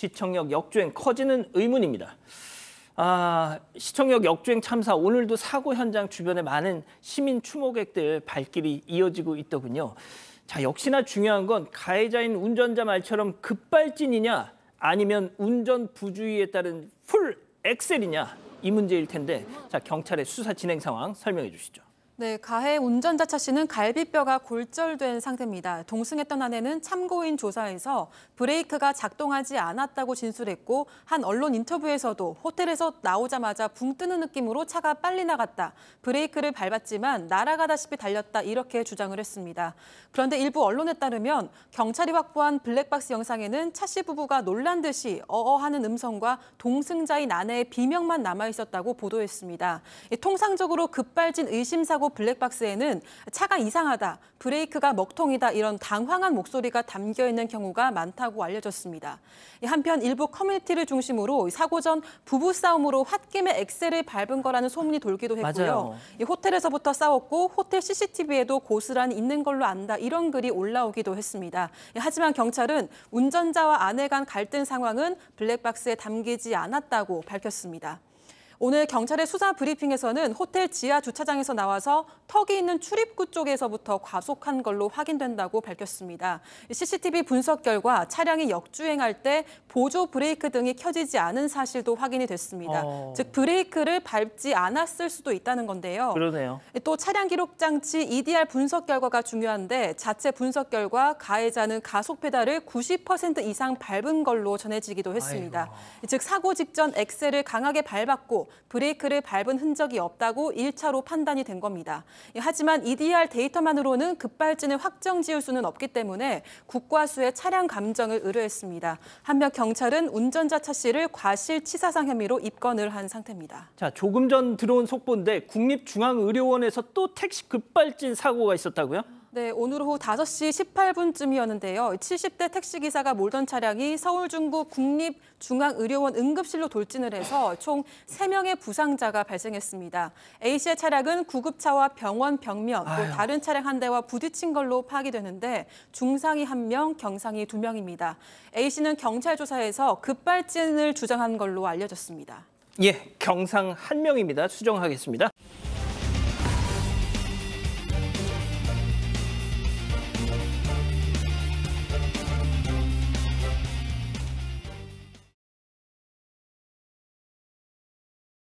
시청역 역주행 커지는 의문입니다. 시청역 역주행 참사 오늘도 사고 현장 주변에 많은 시민 추모객들 발길이 이어지고 있더군요. 자, 역시나 중요한 건 가해자인 운전자 말처럼 급발진이냐 아니면 운전 부주의에 따른 풀 엑셀이냐 이 문제일 텐데 자, 경찰의 수사 진행 상황 설명해 주시죠. 네, 가해 운전자 차 씨는 갈비뼈가 골절된 상태입니다. 동승했던 아내는 참고인 조사에서 브레이크가 작동하지 않았다고 진술했고 한 언론 인터뷰에서도 호텔에서 나오자마자 붕 뜨는 느낌으로 차가 빨리 나갔다. 브레이크를 밟았지만 날아가다시피 달렸다 이렇게 주장을 했습니다. 그런데 일부 언론에 따르면 경찰이 확보한 블랙박스 영상에는 차 씨 부부가 놀란 듯이 어어하는 음성과 동승자인 아내의 비명만 남아있었다고 보도했습니다. 통상적으로 급발진 의심사고 블랙박스에는 차가 이상하다, 브레이크가 먹통이다 이런 당황한 목소리가 담겨있는 경우가 많다고 알려졌습니다. 한편 일부 커뮤니티를 중심으로 사고 전 부부싸움으로 홧김에 엑셀을 밟은 거라는 소문이 돌기도 했고요. 호텔에서부터 싸웠고 호텔 CCTV에도 고스란히 있는 걸로 안다 이런 글이 올라오기도 했습니다. 하지만 경찰은 운전자와 아내 간 갈등 상황은 블랙박스에 담기지 않았다고 밝혔습니다. 오늘 경찰의 수사 브리핑에서는 호텔 지하 주차장에서 나와서 턱이 있는 출입구 쪽에서부터 과속한 걸로 확인된다고 밝혔습니다. CCTV 분석 결과 차량이 역주행할 때 보조 브레이크 등이 켜지지 않은 사실도 확인이 됐습니다. 즉 브레이크를 밟지 않았을 수도 있다는 건데요. 그러네요. 또 차량 기록 장치 EDR 분석 결과가 중요한데 자체 분석 결과 가해자는 가속 페달을 90% 이상 밟은 걸로 전해지기도 했습니다. 즉 사고 직전 엑셀을 강하게 밟았고 브레이크를 밟은 흔적이 없다고 1차로 판단이 된 겁니다. 하지만 EDR 데이터만으로는 급발진을 확정 지을 수는 없기 때문에 국과수에 차량 감정을 의뢰했습니다. 한편 경찰은 운전자 차 씨를 과실치사상 혐의로 입건을 한 상태입니다. 자, 조금 전 들어온 속보인데 국립중앙의료원에서 또 택시 급발진 사고가 있었다고요? 네, 오늘 오후 5시 18분쯤이었는데요. 70대 택시기사가 몰던 차량이 서울 중구 국립중앙의료원 응급실로 돌진을 해서 총 3명의 부상자가 발생했습니다. A씨의 차량은 구급차와 병원 벽면, 또 다른 차량 한 대와 부딪힌 걸로 파악이 되는데 중상이 1명, 경상이 2명입니다. A씨는 경찰 조사에서 급발진을 주장한 걸로 알려졌습니다. 예, 경상 1명입니다. 수정하겠습니다.